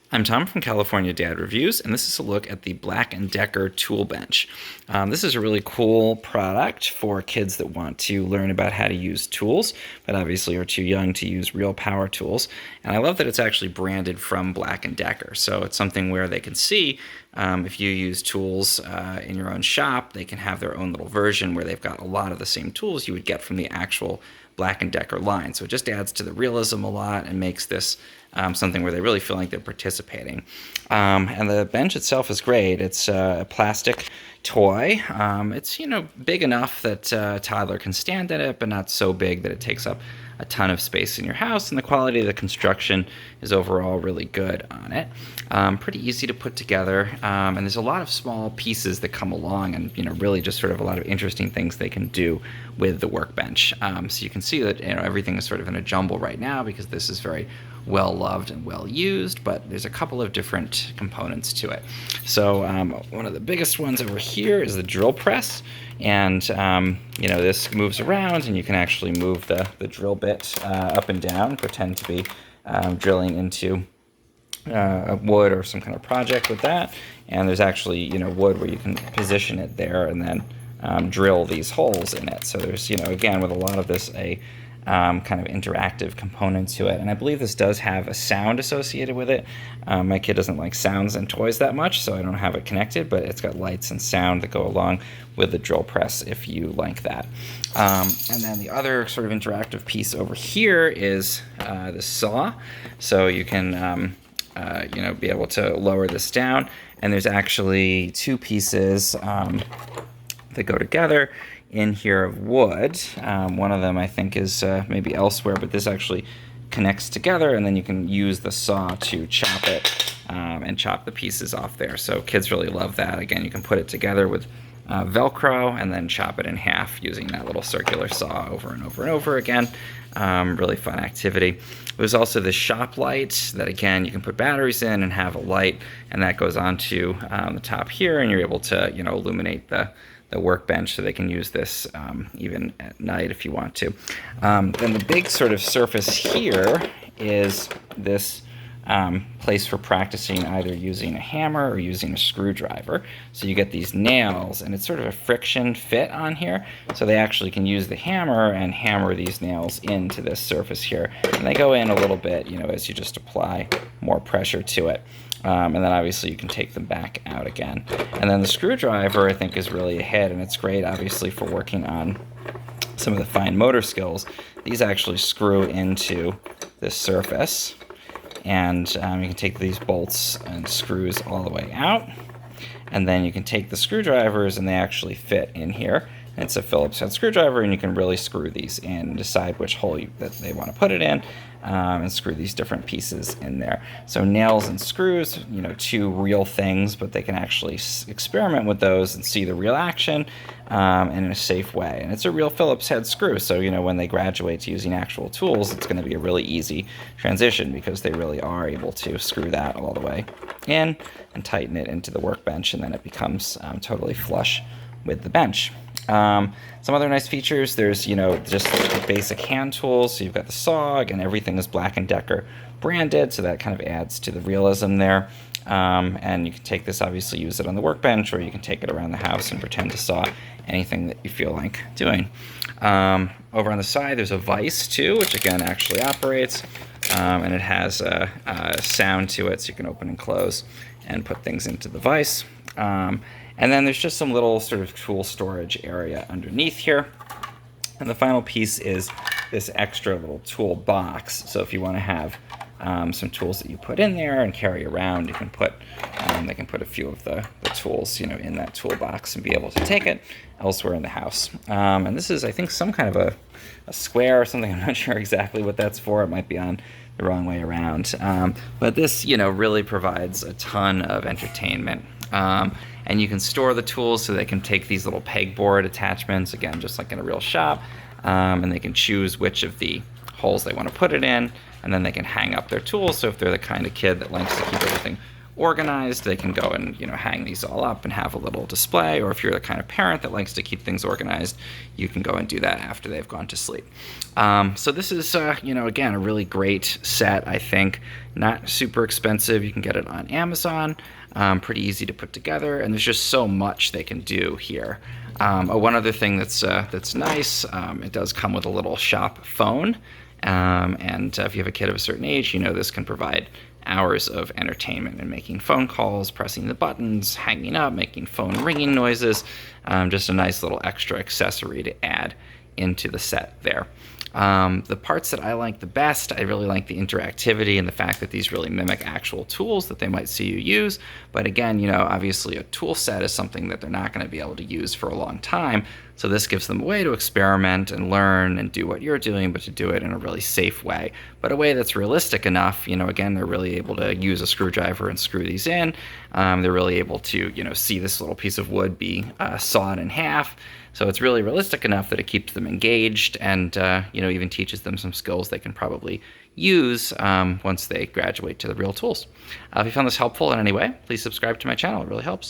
I'm Tom from California Dad Reviews, and this is a look at the Black & Decker Tool Bench. This is a really cool product for kids that want to learn about how to use tools, but obviously are too young to use real power tools. And I love that it's actually branded from Black & Decker, so it's something where they can see if you use tools in your own shop, they can have their own little version where they've got a lot of the same tools you would get from the actual Black & Decker line. So it just adds to the realism a lot and makes this something where they really feel like they're participating. And the bench itself is great. It's a plastic toy. It's big enough that a toddler can stand in it, but not so big that it takes up a ton of space in your house, and the quality of the construction is overall really good on it. Pretty easy to put together, and there's a lot of small pieces that come along, and really just sort of a lot of interesting things they can do with the Workbench. So you can see that everything is sort of in a jumble right now because this is very well loved and well used, but there's a couple of different components to it. So one of the biggest ones over here is the drill press, and this moves around, and you can actually move the drill bit up and down, pretend to be drilling into wood or some kind of project with that. And there's actually wood where you can position it there and then drill these holes in it. So there's again, with a lot of this, a kind of interactive component to it. And I believe this does have a sound associated with it. My kid doesn't like sounds and toys that much, so I don't have it connected, but it's got lights and sound that go along with the drill press if you like that. And then the other sort of interactive piece over here is the saw. So you can be able to lower this down, and there's actually two pieces that go together in here of wood. One of them I think is maybe elsewhere, but this actually connects together, and then you can use the saw to chop it and chop the pieces off there. So kids really love that. Again, you can put it together with Velcro and then chop it in half using that little circular saw over and over and over again. Really fun activity. There's also the shop light that, again, you can put batteries in and have a light, and that goes onto the top here, and you're able to illuminate the Workbench, so they can use this even at night if you want to. Then the big sort of surface here is this place for practicing either using a hammer or using a screwdriver. So you get these nails, and it's sort of a friction fit on here, so they actually can use the hammer and hammer these nails into this surface here, and they go in a little bit as you just apply more pressure to it. And then obviously you can take them back out again. And then the screwdriver I think is really a hit, and it's great obviously for working on some of the fine motor skills. These actually screw into this surface, and you can take these bolts and screws all the way out, and then you can take the screwdrivers and they actually fit in here. It's a Phillips head screwdriver, and you can really screw these in and decide which hole that they want to put it in, and screw these different pieces in there. So nails and screws, two real things, but they can actually experiment with those and see the real action and in a safe way. And it's a real Phillips head screw, so when they graduate to using actual tools, it's going to be a really easy transition because they really are able to screw that all the way in and tighten it into the Workbench, and then it becomes totally flush with the bench. Some other nice features, there's just basic hand tools. So you've got the saw, again everything is Black & Decker branded, so that kind of adds to the realism there. And you can take this, obviously use it on the Workbench, or you can take it around the house and pretend to saw anything that you feel like doing. Over on the side there's a Vise too, which again actually operates, and it has a sound to it, so you can open and close and put things into the Vise. And then there's just some little sort of tool storage area underneath here. And the final piece is this extra little tool box. So if you want to have some tools that you put in there and carry around, you can put they can put a few of the tools in that toolbox and be able to take it elsewhere in the house. And this is, I think, some kind of a square or something. I'm not sure exactly what that's for. It might be on the wrong way around. But this really provides a ton of entertainment. And you can store the tools, so they can take these little pegboard attachments, again, just like in a real shop, and they can choose which of the holes they want to put it in, and then they can hang up their tools. So if they're the kind of kid that likes to keep everything organized, they can go and hang these all up and have a little display. Or if you're the kind of parent that likes to keep things organized, you can go and do that after they've gone to sleep. So this is again, a really great set. I think not super expensive. You can get it on Amazon. Pretty easy to put together, and there's just so much they can do here. One other thing that's nice, it does come with a little shop phone, and if you have a kid of a certain age, this can provide hours of entertainment and making phone calls, pressing the buttons, hanging up, making phone ringing noises. Just a nice little extra accessory to add into the set there. The parts that I like the best, I really like the interactivity and the fact that these really mimic actual tools that they might see you use. But again, obviously a tool set is something that they're not going to be able to use for a long time. So this gives them a way to experiment and learn and do what you're doing, but to do it in a really safe way, but a way that's realistic enough. Again, they're really able to use a screwdriver and screw these in. They're really able to, see this little piece of wood be sawed in half. So it's really realistic enough that it keeps them engaged and, even teaches them some skills they can probably use once they graduate to the real tools. If you found this helpful in any way, please subscribe to my channel. It really helps.